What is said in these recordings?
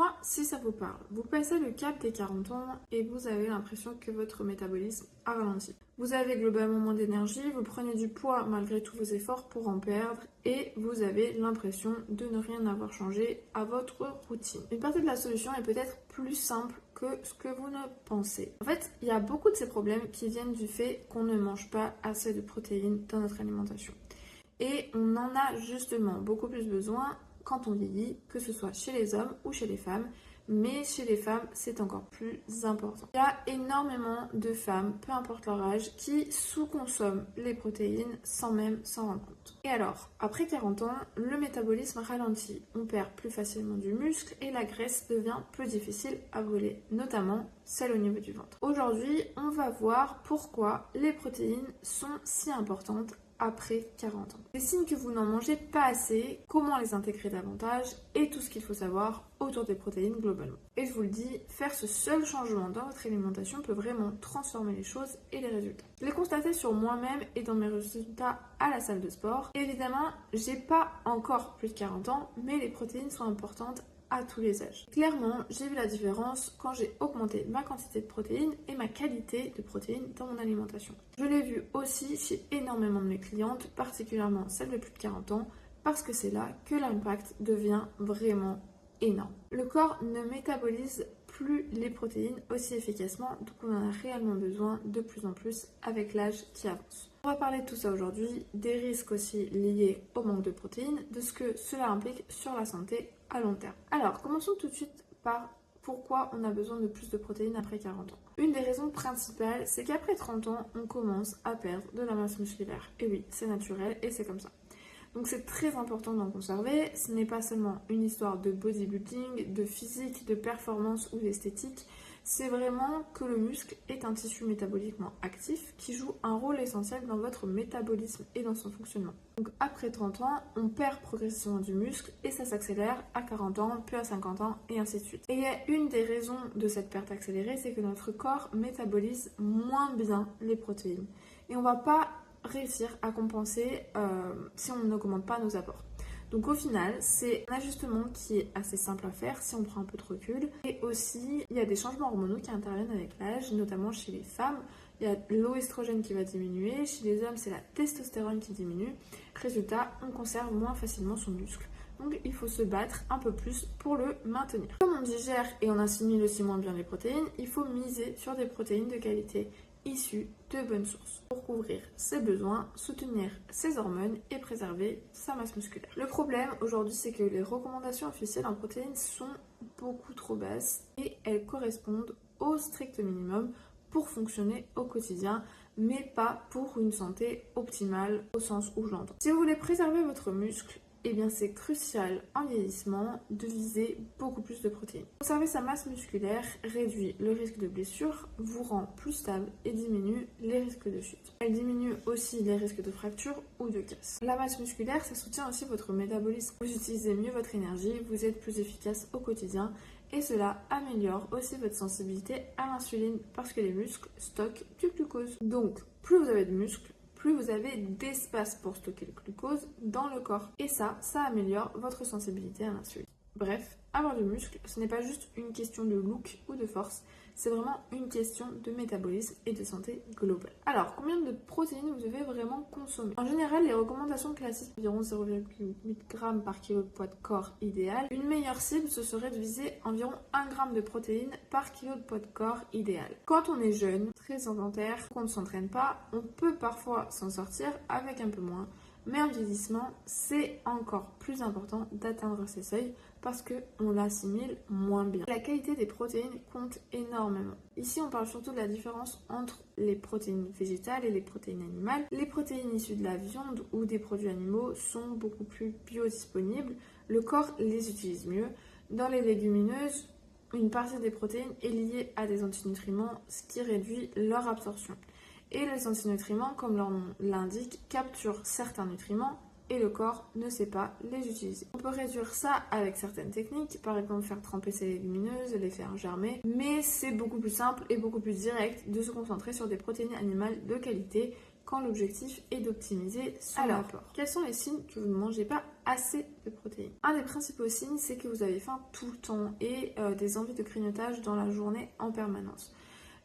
Dites-moi si ça vous parle. Vous passez le cap des 40 ans et vous avez l'impression que votre métabolisme a ralenti. Vous avez globalement moins d'énergie, vous prenez du poids malgré tous vos efforts pour en perdre et vous avez l'impression de ne rien avoir changé à votre routine. Une partie de la solution est peut-être plus simple que ce que vous ne pensez. En fait, il y a beaucoup de ces problèmes qui viennent du fait qu'on ne mange pas assez de protéines dans notre alimentation. Et on en a justement beaucoup plus besoin quand on vieillit, que ce soit chez les hommes ou chez les femmes, mais chez les femmes, c'est encore plus important. Il y a énormément de femmes, peu importe leur âge, qui sous-consomment les protéines sans même s'en rendre compte. Et alors, après 40 ans, le métabolisme ralentit, on perd plus facilement du muscle et la graisse devient plus difficile à brûler, notamment celle au niveau du ventre. Aujourd'hui, on va voir pourquoi les protéines sont si importantes après 40 ans. Les signes que vous n'en mangez pas assez, comment les intégrer davantage et tout ce qu'il faut savoir autour des protéines globalement. Et je vous le dis, faire ce seul changement dans votre alimentation peut vraiment transformer les choses et les résultats. Je l'ai constaté sur moi-même et dans mes résultats à la salle de sport. Et évidemment, j'ai pas encore plus de 40 ans, mais les protéines sont importantes à tous les âges. Clairement, j'ai vu la différence quand j'ai augmenté ma quantité de protéines et ma qualité de protéines dans mon alimentation. Je l'ai vu aussi chez énormément de mes clientes, particulièrement celles de plus de 40 ans, parce que c'est là que l'impact devient vraiment énorme. Le corps ne métabolise plus les protéines aussi efficacement, donc on en a réellement besoin de plus en plus avec l'âge qui avance. On va parler de tout ça aujourd'hui, des risques aussi liés au manque de protéines, de ce que cela implique sur la santé à long terme. Alors, commençons tout de suite par pourquoi on a besoin de plus de protéines après 40 ans. Une des raisons principales, c'est qu'après 30 ans, on commence à perdre de la masse musculaire. Et oui, c'est naturel et c'est comme ça. Donc c'est très important d'en conserver. Ce n'est pas seulement une histoire de bodybuilding, de physique, de performance ou d'esthétique. C'est vraiment que le muscle est un tissu métaboliquement actif qui joue un rôle essentiel dans votre métabolisme et dans son fonctionnement. Donc après 30 ans, on perd progressivement du muscle et ça s'accélère à 40 ans, puis à 50 ans et ainsi de suite. Et il y a une des raisons de cette perte accélérée, c'est que notre corps métabolise moins bien les protéines. Et on va pas réussir à compenser si on n'augmente pas nos apports. Donc au final, c'est un ajustement qui est assez simple à faire si on prend un peu de recul. Et aussi, il y a des changements hormonaux qui interviennent avec l'âge, notamment chez les femmes. Il y a l'oestrogène qui va diminuer, chez les hommes, c'est la testostérone qui diminue. Résultat, on conserve moins facilement son muscle. Donc il faut se battre un peu plus pour le maintenir. Comme on digère et on assimile aussi moins bien les protéines, il faut miser sur des protéines de qualité issus de bonnes sources pour couvrir ses besoins, soutenir ses hormones et préserver sa masse musculaire. Le problème aujourd'hui, c'est que les recommandations officielles en protéines sont beaucoup trop basses et elles correspondent au strict minimum pour fonctionner au quotidien, mais pas pour une santé optimale au sens où je l'entends. Si vous voulez préserver votre muscle, eh bien c'est crucial en vieillissement de viser beaucoup plus de protéines. Conserver sa masse musculaire réduit le risque de blessure, vous rend plus stable et diminue les risques de chute. Elle diminue aussi les risques de fracture ou de casse. La masse musculaire, ça soutient aussi votre métabolisme. Vous utilisez mieux votre énergie, vous êtes plus efficace au quotidien et cela améliore aussi votre sensibilité à l'insuline parce que les muscles stockent du glucose. Donc, plus vous avez de muscles, plus vous avez d'espace pour stocker le glucose dans le corps. Et ça améliore votre sensibilité à l'insuline. Bref, avoir du muscle, ce n'est pas juste une question de look ou de force, c'est vraiment une question de métabolisme et de santé globale. Alors, combien de protéines vous devez vraiment consommer? En général, les recommandations classiques, environ 0,8 g par kilo de poids de corps idéal. Une meilleure cible, ce serait de viser environ 1 g de protéines par kilo de poids de corps idéal. Quand on est jeune, très sédentaire, qu'on ne s'entraîne pas, on peut parfois s'en sortir avec un peu moins. Mais en vieillissement, c'est encore plus important d'atteindre ces seuils parce qu'on l'assimile moins bien. La qualité des protéines compte énormément. Ici, on parle surtout de la différence entre les protéines végétales et les protéines animales. Les protéines issues de la viande ou des produits animaux sont beaucoup plus biodisponibles. Le corps les utilise mieux. Dans les légumineuses, une partie des protéines est liée à des antinutriments, ce qui réduit leur absorption. Et les antinutriments, comme leur nom l'indique, capturent certains nutriments et le corps ne sait pas les utiliser. On peut réduire ça avec certaines techniques, par exemple faire tremper ses légumineuses, les faire germer, mais c'est beaucoup plus simple et beaucoup plus direct de se concentrer sur des protéines animales de qualité quand l'objectif est d'optimiser son apport. Quels sont les signes que vous ne mangez pas assez de protéines. Un des principaux signes, c'est que vous avez faim tout le temps et des envies de grignotage dans la journée en permanence.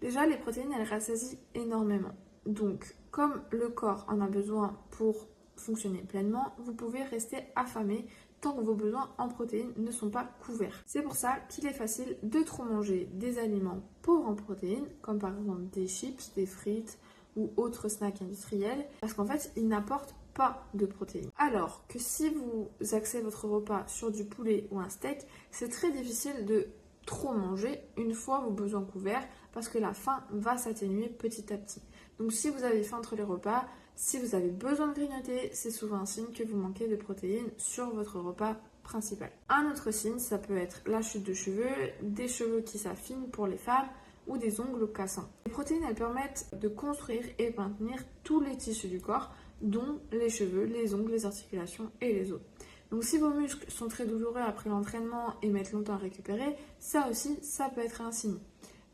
Déjà, les protéines, elles rassasient énormément. Donc, comme le corps en a besoin pour fonctionner pleinement, vous pouvez rester affamé tant que vos besoins en protéines ne sont pas couverts. C'est pour ça qu'il est facile de trop manger des aliments pauvres en protéines, comme par exemple des chips, des frites ou autres snacks industriels, parce qu'en fait, ils n'apportent pas de protéines. Alors que si vous axez votre repas sur du poulet ou un steak, c'est très difficile de trop manger une fois vos besoins couverts parce que la faim va s'atténuer petit à petit. Donc si vous avez faim entre les repas, si vous avez besoin de grignoter, c'est souvent un signe que vous manquez de protéines sur votre repas principal. Un autre signe, ça peut être la chute de cheveux, des cheveux qui s'affinent pour les femmes ou des ongles cassants. Les protéines, elles permettent de construire et maintenir tous les tissus du corps, dont les cheveux, les ongles, les articulations et les os. Donc si vos muscles sont très douloureux après l'entraînement et mettent longtemps à récupérer, ça aussi, ça peut être un signe.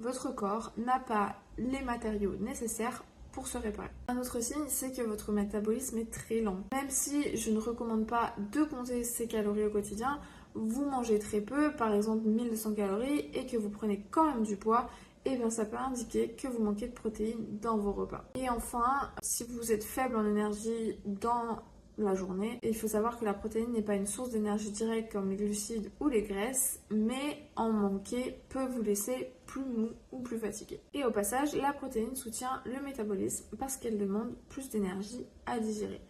Votre corps n'a pas les matériaux nécessaires pour se réparer. Un autre signe, c'est que votre métabolisme est très lent. Même si je ne recommande pas de compter ses calories au quotidien, vous mangez très peu, par exemple 1200 calories, et que vous prenez quand même du poids, et bien ça peut indiquer que vous manquez de protéines dans vos repas. Et enfin, si vous êtes faible en énergie dans la journée, il faut savoir que la protéine n'est pas une source d'énergie directe comme les glucides ou les graisses, mais en manquer peut vous laisser plus mou ou plus fatigué. Et au passage, la protéine soutient le métabolisme parce qu'elle demande plus d'énergie à digérer.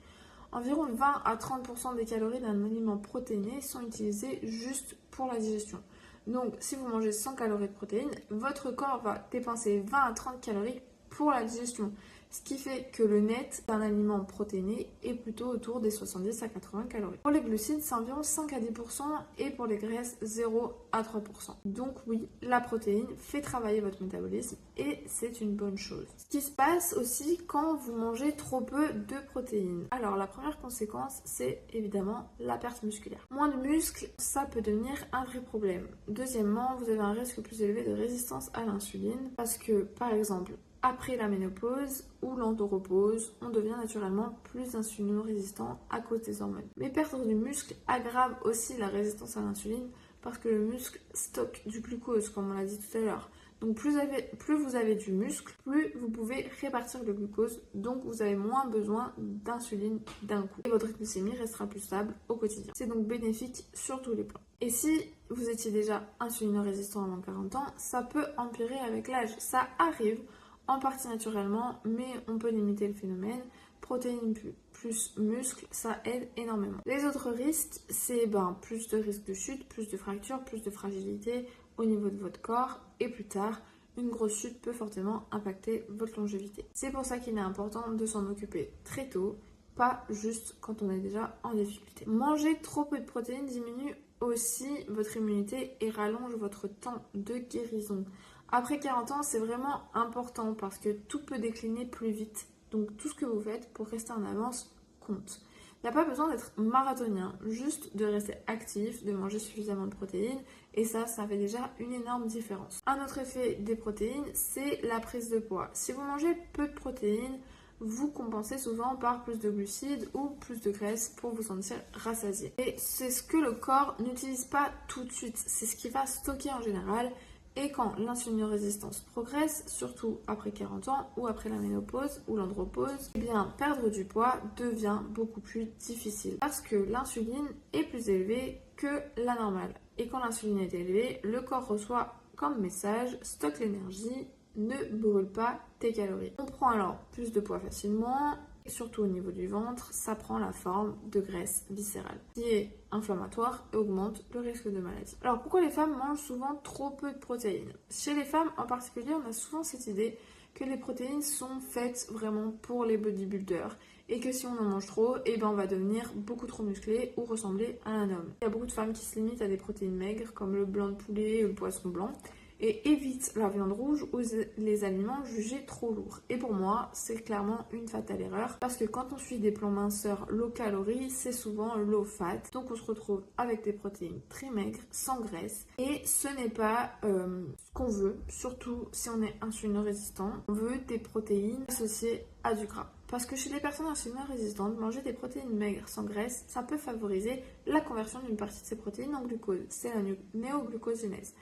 Environ 20 à 30% des calories d'un aliment protéiné sont utilisées juste pour la digestion. Donc si vous mangez 100 calories de protéines, votre corps va dépenser 20 à 30 calories pour la digestion. Ce qui fait que le net d'un aliment protéiné est plutôt autour des 70 à 80 calories. Pour les glucides, c'est environ 5 à 10% et pour les graisses, 0 à 3%. Donc oui, la protéine fait travailler votre métabolisme et c'est une bonne chose. Ce qui se passe aussi quand vous mangez trop peu de protéines. Alors la première conséquence, c'est évidemment la perte musculaire. Moins de muscles, ça peut devenir un vrai problème. Deuxièmement, vous avez un risque plus élevé de résistance à l'insuline parce que, par exemple, après la ménopause ou l'andropause, on devient naturellement plus insulino-résistant à cause des hormones. Mais perdre du muscle aggrave aussi la résistance à l'insuline parce que le muscle stocke du glucose, comme on l'a dit tout à l'heure. Donc plus vous avez du muscle, plus vous pouvez répartir le glucose, donc vous avez moins besoin d'insuline d'un coup. Et votre glycémie restera plus stable au quotidien. C'est donc bénéfique sur tous les plans. Et si vous étiez déjà insulino-résistant avant 40 ans, ça peut empirer avec l'âge. Ça arrive en partie naturellement, mais on peut limiter le phénomène. Protéines plus muscles, ça aide énormément. Les autres risques, c'est plus de risques de chute, plus de fractures, plus de fragilité au niveau de votre corps et plus tard, une grosse chute peut fortement impacter votre longévité. C'est pour ça qu'il est important de s'en occuper très tôt, pas juste quand on est déjà en difficulté. Manger trop peu de protéines diminue aussi votre immunité et rallonge votre temps de guérison. Après 40 ans, c'est vraiment important parce que tout peut décliner plus vite. Donc tout ce que vous faites pour rester en avance compte. Il n'y a pas besoin d'être marathonien, juste de rester actif, de manger suffisamment de protéines et ça fait déjà une énorme différence. Un autre effet des protéines, c'est la prise de poids. Si vous mangez peu de protéines, vous compensez souvent par plus de glucides ou plus de graisse pour vous sentir rassasié. Et c'est ce que le corps n'utilise pas tout de suite, c'est ce qu'il va stocker en général. Et quand l'insulinorésistance progresse, surtout après 40 ans ou après la ménopause ou l'andropause, eh bien perdre du poids devient beaucoup plus difficile parce que l'insuline est plus élevée que la normale. Et quand l'insuline est élevée, le corps reçoit comme message: stocke l'énergie, ne brûle pas tes calories. On prend alors plus de poids facilement. Et surtout au niveau du ventre, ça prend la forme de graisse viscérale, qui est inflammatoire et augmente le risque de maladie. Alors pourquoi les femmes mangent souvent trop peu de protéines? Chez les femmes en particulier, on a souvent cette idée que les protéines sont faites vraiment pour les bodybuilders et que si on en mange trop, on va devenir beaucoup trop musclé ou ressembler à un homme. Il y a beaucoup de femmes qui se limitent à des protéines maigres comme le blanc de poulet ou le poisson blanc et évite la viande rouge ou les aliments jugés trop lourds. Et pour moi, c'est clairement une fatale erreur parce que quand on suit des plans minceurs low calories, c'est souvent low fat. Donc on se retrouve avec des protéines très maigres, sans graisse. Et ce n'est pas ce qu'on veut, surtout si on est insulino-résistant. On veut des protéines associées à du gras. Parce que chez les personnes insulinement résistantes, manger des protéines maigres sans graisse, ça peut favoriser la conversion d'une partie de ces protéines en glucose. C'est la néoglucogénèse.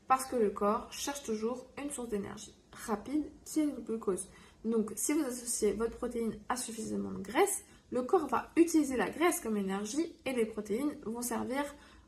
Parce que le corps cherche toujours une source d'énergie rapide qui est le glucose. Donc, si vous associez votre protéine à suffisamment de graisse, le corps va utiliser la graisse comme énergie et les protéines vont servir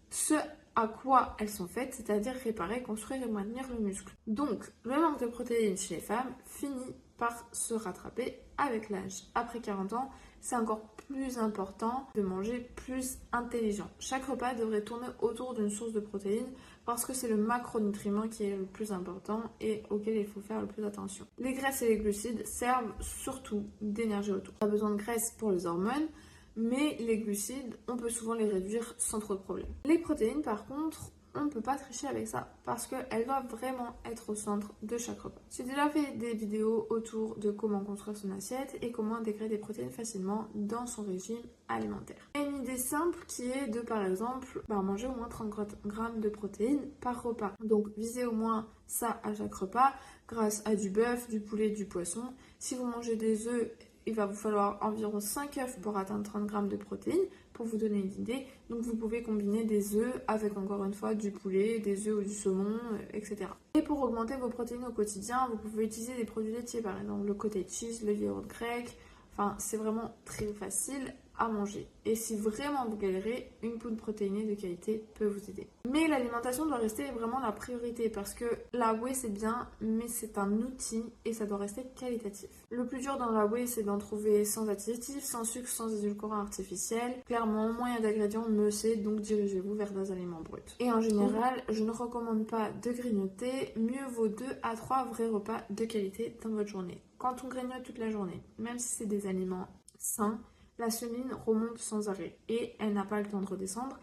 ce à quoi elles sont faites, c'est-à-dire réparer, construire et maintenir le muscle. Donc, le manque de protéines chez les femmes finit par se rattraper avec l'âge. Après 40 ans, c'est encore plus important de manger plus intelligent. Chaque repas devrait tourner autour d'une source de protéines parce que c'est le macronutriment qui est le plus important et auquel il faut faire le plus attention. Les graisses et les glucides servent surtout d'énergie autour. On a besoin de graisse pour les hormones, mais les glucides, on peut souvent les réduire sans trop de problèmes. Les protéines, par contre, on ne peut pas tricher avec ça parce qu'elles doivent vraiment être au centre de chaque repas. J'ai déjà fait des vidéos autour de comment construire son assiette et comment intégrer des protéines facilement dans son régime alimentaire. Et une idée simple qui est de, par exemple, manger au moins 30 grammes de protéines par repas. Donc, visez au moins ça à chaque repas grâce à du bœuf, du poulet, du poisson. Si vous mangez des œufs, il va vous falloir environ 5 œufs pour atteindre 30 grammes de protéines, pour vous donner une idée. Donc vous pouvez combiner des œufs avec encore une fois du poulet, des œufs ou du saumon, etc. Et pour augmenter vos protéines au quotidien, vous pouvez utiliser des produits laitiers, par exemple le cottage cheese, le yaourt grec. Enfin, c'est vraiment très facile à manger. Et si vraiment vous galérez, une poudre protéinée de qualité peut vous aider. Mais l'alimentation doit rester vraiment la priorité parce que la whey c'est bien, mais c'est un outil et ça doit rester qualitatif. Le plus dur dans la whey, c'est d'en trouver sans additifs, sans sucre, sans édulcorants artificiels. Clairement, moins il y a d'ingrédients, mieux c'est, donc dirigez-vous vers des aliments bruts. Et en général, je ne recommande pas de grignoter, mieux vaut 2 à 3 vrais repas de qualité dans votre journée. Quand on grignote toute la journée, même si c'est des aliments sains, la insuline remonte sans arrêt et elle n'a pas le temps de redescendre.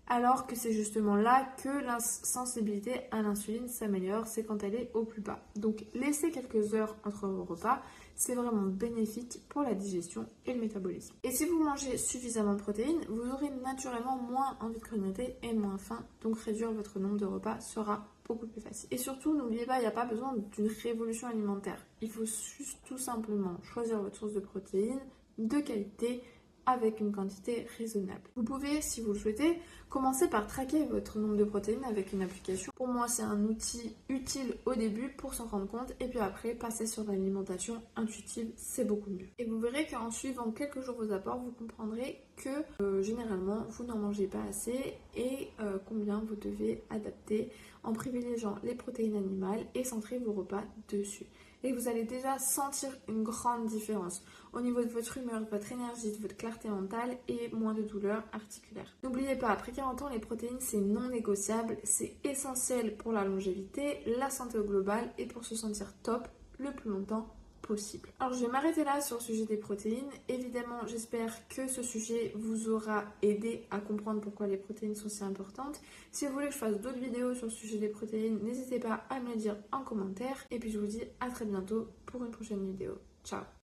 Alors que c'est justement là que la sensibilité à l'insuline s'améliore, c'est quand elle est au plus bas. Donc laissez quelques heures entre vos repas, c'est vraiment bénéfique pour la digestion et le métabolisme. Et si vous mangez suffisamment de protéines, vous aurez naturellement moins envie de grignoter et moins faim, donc réduire votre nombre de repas sera beaucoup plus facile. Et surtout, n'oubliez pas, il n'y a pas besoin d'une révolution alimentaire. Il faut juste tout simplement choisir votre source de protéines de qualité avec une quantité raisonnable. Vous pouvez, si vous le souhaitez, commencer par traquer votre nombre de protéines avec une application. Pour moi, c'est un outil utile au début pour s'en rendre compte et puis après, passer sur l'alimentation intuitive, c'est beaucoup mieux. Et vous verrez qu'en suivant quelques jours vos apports, vous comprendrez que généralement, vous n'en mangez pas assez et combien vous devez adapter en privilégiant les protéines animales et centrer vos repas dessus. Et vous allez déjà sentir une grande différence au niveau de votre humeur, de votre énergie, de votre clarté mentale et moins de douleurs articulaires. N'oubliez pas, après 40 ans, les protéines, c'est non négociable, c'est essentiel pour la longévité, la santé au global et pour se sentir top le plus longtemps possible. Alors je vais m'arrêter là sur le sujet des protéines. Évidemment, j'espère que ce sujet vous aura aidé à comprendre pourquoi les protéines sont si importantes. Si vous voulez que je fasse d'autres vidéos sur le sujet des protéines, n'hésitez pas à me le dire en commentaire. Et puis je vous dis à très bientôt pour une prochaine vidéo. Ciao!